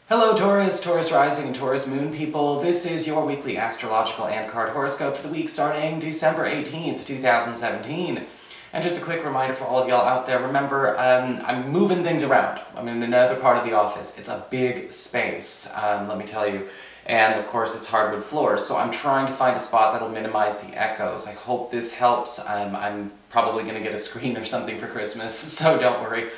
Hello Taurus, Taurus Rising and Taurus Moon people. This is your weekly astrological and card horoscope for the week starting December 18th, 2017. And just a quick reminder for all of y'all out there, remember, I'm moving things around. I'm in another part of the office. It's a big space, let me tell you. And of course it's hardwood floors, so I'm trying to find a spot that'll minimize the echoes. I hope this helps. I'm probably going to get a screen or something for Christmas, so don't worry.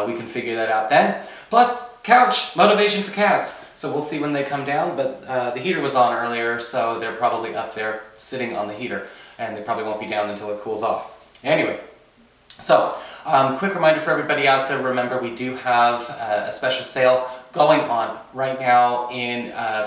We can figure that out then. Plus, couch, motivation for cats. So we'll see when they come down, but the heater was on earlier, so they're probably up there sitting on the heater, and they probably won't be down until it cools off. Anyway, so quick reminder for everybody out there, remember we do have a special sale going on right now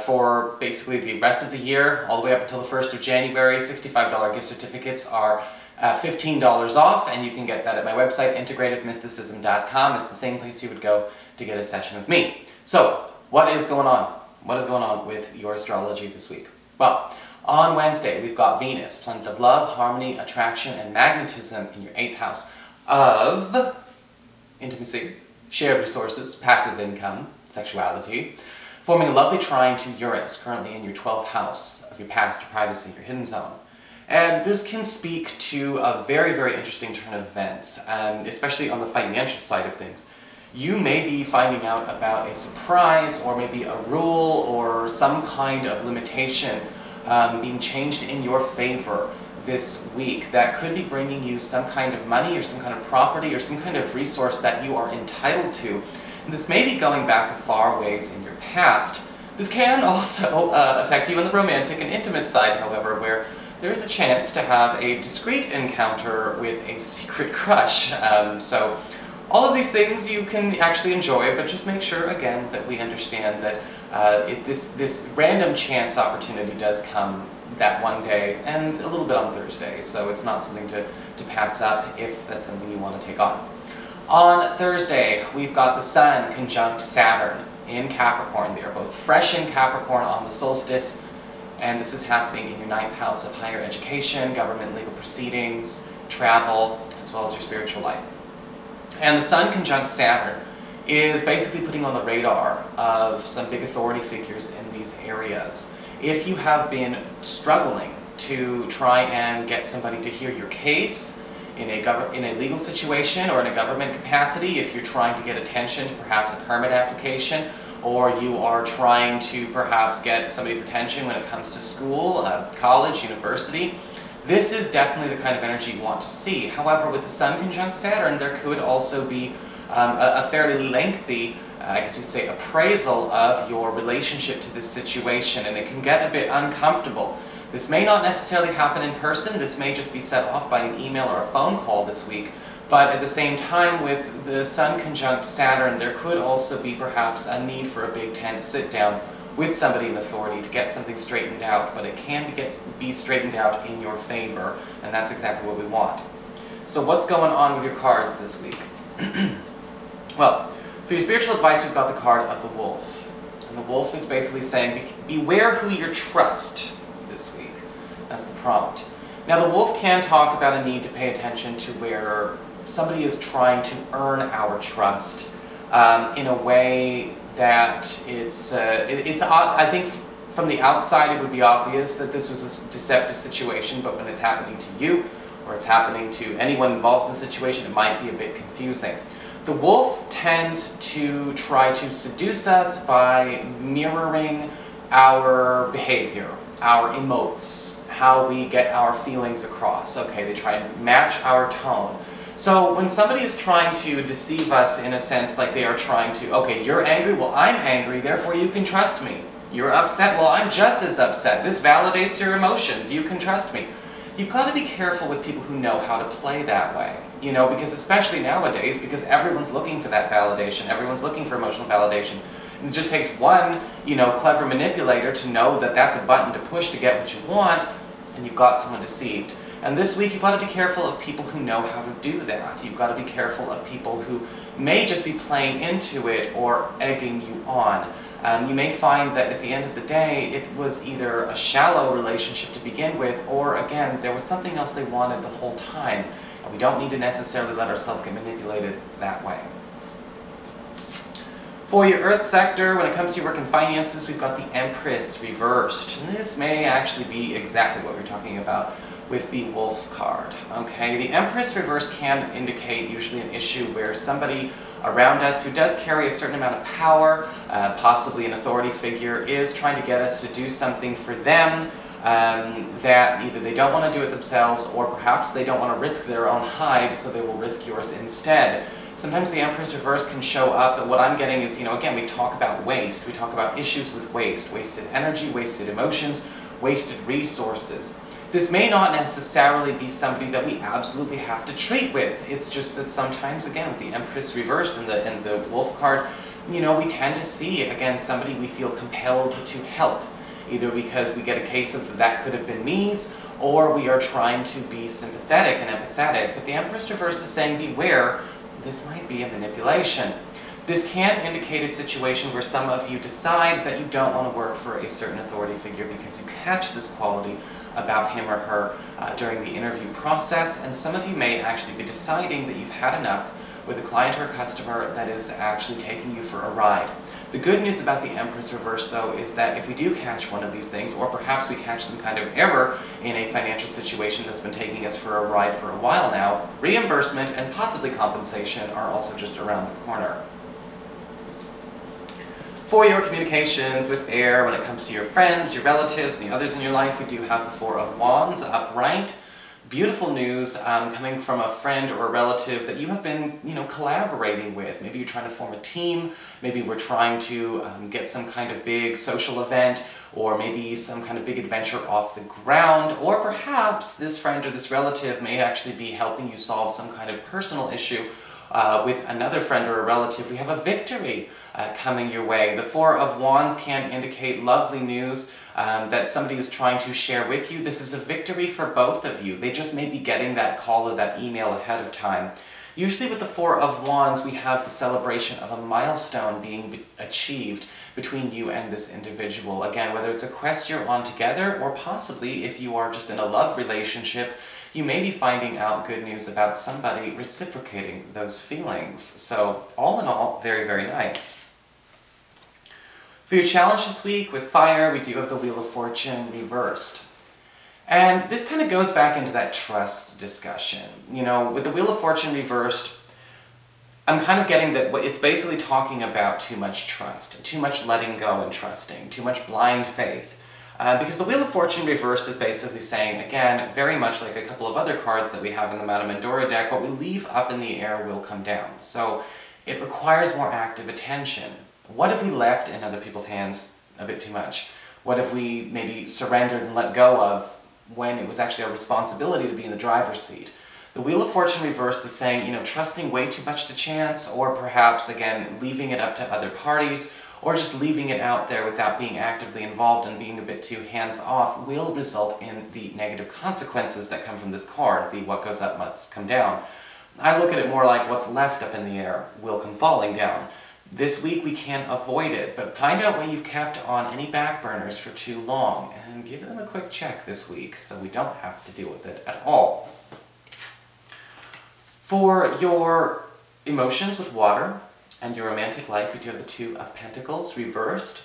for basically the rest of the year, all the way up until the 1st of January. $65 gift certificates are $15 off, and you can get that at my website, integrativemysticism.com. It's the same place you would go to get a session with me. So, what is going on? What is going on with your astrology this week? Well, on Wednesday, we've got Venus, planet of love, harmony, attraction, and magnetism in your 8th house of intimacy, shared resources, passive income, sexuality, forming a lovely trine to Uranus, currently in your 12th house of your past, your privacy, your hidden zone. And this can speak to a very, very interesting turn of events, especially on the financial side of things. You may be finding out about a surprise, or maybe a rule, or some kind of limitation being changed in your favor this week that could be bringing you some kind of money, or some kind of property, or some kind of resource that you are entitled to. And this may be going back a far ways in your past. This can also affect you on the romantic and intimate side, however, where there is a chance to have a discreet encounter with a secret crush. So all of these things you can actually enjoy, but just make sure, again, that we understand that this random chance opportunity does come that one day, and a little bit on Thursday, so it's not something to pass up if that's something you want to take on. On Thursday, we've got the Sun conjunct Saturn in Capricorn. They are both fresh in Capricorn on the solstice, and this is happening in your 9th house of higher education, government legal proceedings, travel, as well as your spiritual life. And the Sun conjunct Saturn is basically putting on the radar of some big authority figures in these areas. If you have been struggling to try and get somebody to hear your case in a legal situation or in a government capacity, if you're trying to get attention to perhaps a permit application, or you are trying to perhaps get somebody's attention when it comes to school, college, university, this is definitely the kind of energy you want to see. However, with the Sun conjunct Saturn, there could also be a fairly lengthy, I guess you'd say, appraisal of your relationship to this situation, and it can get a bit uncomfortable. This may not necessarily happen in person, this may just be set off by an email or a phone call this week, but at the same time, with the Sun conjunct Saturn, there could also be perhaps a need for a big tense sit-down with somebody in authority to get something straightened out, but it can be straightened out in your favor, and that's exactly what we want. So what's going on with your cards this week? Well, for your spiritual advice, we've got the card of the Wolf. And the Wolf is basically saying, beware who you trust this week. That's the prompt. Now, the Wolf can talk about a need to pay attention to where somebody is trying to earn our trust in a way that I think from the outside it would be obvious that this was a deceptive situation, but when it's happening to you, or it's happening to anyone involved in the situation, it might be a bit confusing. The Wolf tends to try to seduce us by mirroring our behavior, our emotes, how we get our feelings across. Okay, they try and match our tone. So when somebody is trying to deceive us in a sense, like they are trying to, okay, you're angry, well I'm angry, therefore you can trust me. You're upset, well I'm just as upset. This validates your emotions, you can trust me. You've got to be careful with people who know how to play that way. You know, because especially nowadays, because everyone's looking for that validation, everyone's looking for emotional validation. And it just takes one, clever manipulator to know that that's a button to push to get what you want, and you've got someone deceived. And this week you've got to be careful of people who know how to do that. You've got to be careful of people who may just be playing into it or egging you on. You may find that at the end of the day it was either a shallow relationship to begin with, or again, there was something else they wanted the whole time. And we don't need to necessarily let ourselves get manipulated that way. For your Earth sector, when it comes to your work and finances, we've got the Empress reversed. And this may actually be exactly what we're talking about with the Wolf card. Okay, the Empress reversed can indicate usually an issue where somebody around us who does carry a certain amount of power, possibly an authority figure, is trying to get us to do something for them that either they don't want to do it themselves, or perhaps they don't want to risk their own hide, so they will risk yours instead. Sometimes the Empress reverse can show up, and what I'm getting is, again, we talk about waste. We talk about issues with waste. Wasted energy, wasted emotions, wasted resources. This may not necessarily be somebody that we absolutely have to treat with. It's just that sometimes, again, with the Empress reverse and the Wolf card, we tend to see, again, somebody we feel compelled to help. Either because we get a case of that could have been me's, or we are trying to be sympathetic and empathetic. But the Empress reverse is saying, beware, this might be a manipulation. This can indicate a situation where some of you decide that you don't want to work for a certain authority figure because you catch this quality about him or her during the interview process, and some of you may actually be deciding that you've had enough with a client or a customer that is actually taking you for a ride. The good news about the Empress reverse, though, is that if we do catch one of these things, or perhaps we catch some kind of error in a financial situation that's been taking us for a ride for a while now, reimbursement and possibly compensation are also just around the corner. For your communications with air, when it comes to your friends, your relatives, and the others in your life, we do have the Four of Wands upright. Beautiful news coming from a friend or a relative that you have been, collaborating with. Maybe you're trying to form a team, maybe we're trying to get some kind of big social event, or maybe some kind of big adventure off the ground, or perhaps this friend or this relative may actually be helping you solve some kind of personal issue with another friend or a relative. We have a victory coming your way. The Four of Wands can indicate lovely news that somebody is trying to share with you. This is a victory for both of you. They just may be getting that call or that email ahead of time. Usually with the Four of Wands, we have the celebration of a milestone being achieved between you and this individual. Again, whether it's a quest you're on together, or possibly if you are just in a love relationship, you may be finding out good news about somebody reciprocating those feelings. So, all in all, very, very nice. For your challenge this week with fire, we do have the Wheel of Fortune reversed. And this kind of goes back into that trust discussion. With the Wheel of Fortune reversed, I'm kind of getting that it's basically talking about too much trust, too much letting go and trusting, too much blind faith. Because the Wheel of Fortune reversed is basically saying, again, very much like a couple of other cards that we have in the Madame Endora deck, what we leave up in the air will come down. So it requires more active attention. What if we left in other people's hands a bit too much? What if we maybe surrendered and let go of when it was actually our responsibility to be in the driver's seat? The Wheel of Fortune reversed is saying, trusting way too much to chance, or perhaps, again, leaving it up to other parties, or just leaving it out there without being actively involved and being a bit too hands-off will result in the negative consequences that come from this card, the what goes up must come down. I look at it more like what's left up in the air will come falling down. This week we can't avoid it, but find out what you've kept on any back burners for too long, and give them a quick check this week so we don't have to deal with it at all. For your emotions with water and your romantic life, we do have the Two of Pentacles reversed.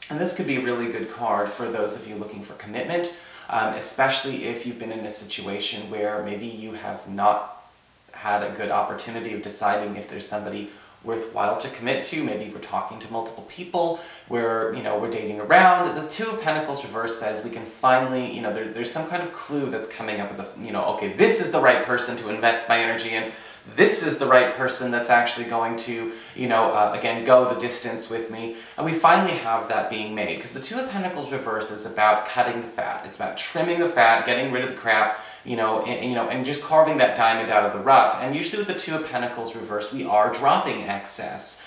And this could be a really good card for those of you looking for commitment, especially if you've been in a situation where maybe you have not had a good opportunity of deciding if there's somebody worthwhile to commit to. Maybe we're talking to multiple people, we're dating around. The Two of Pentacles reverse says we can finally, there's some kind of clue that's coming up with the, okay, this is the right person to invest my energy in. This is the right person that's actually going to, again, go the distance with me. And we finally have that being made. Because the Two of Pentacles reverse is about cutting the fat. It's about trimming the fat, getting rid of the crap, and just carving that diamond out of the rough. And usually with the Two of Pentacles reversed, we are dropping excess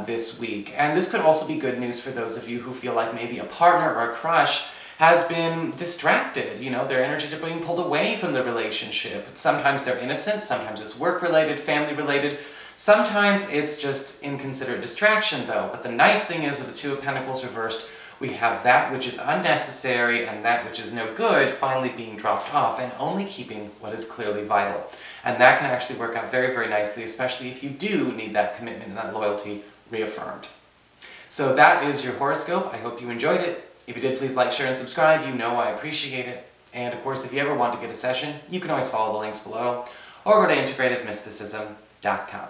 this week. And this could also be good news for those of you who feel like maybe a partner or a crush has been distracted. Their energies are being pulled away from the relationship. Sometimes they're innocent, sometimes it's work-related, family-related. Sometimes it's just inconsiderate distraction, though. But the nice thing is with the Two of Pentacles reversed, we have that which is unnecessary and that which is no good finally being dropped off and only keeping what is clearly vital. And that can actually work out very, very nicely, especially if you do need that commitment and that loyalty reaffirmed. So that is your horoscope. I hope you enjoyed it. If you did, please like, share, and subscribe. You know I appreciate it. And of course, if you ever want to get a session, you can always follow the links below, or go to integrativemysticism.com.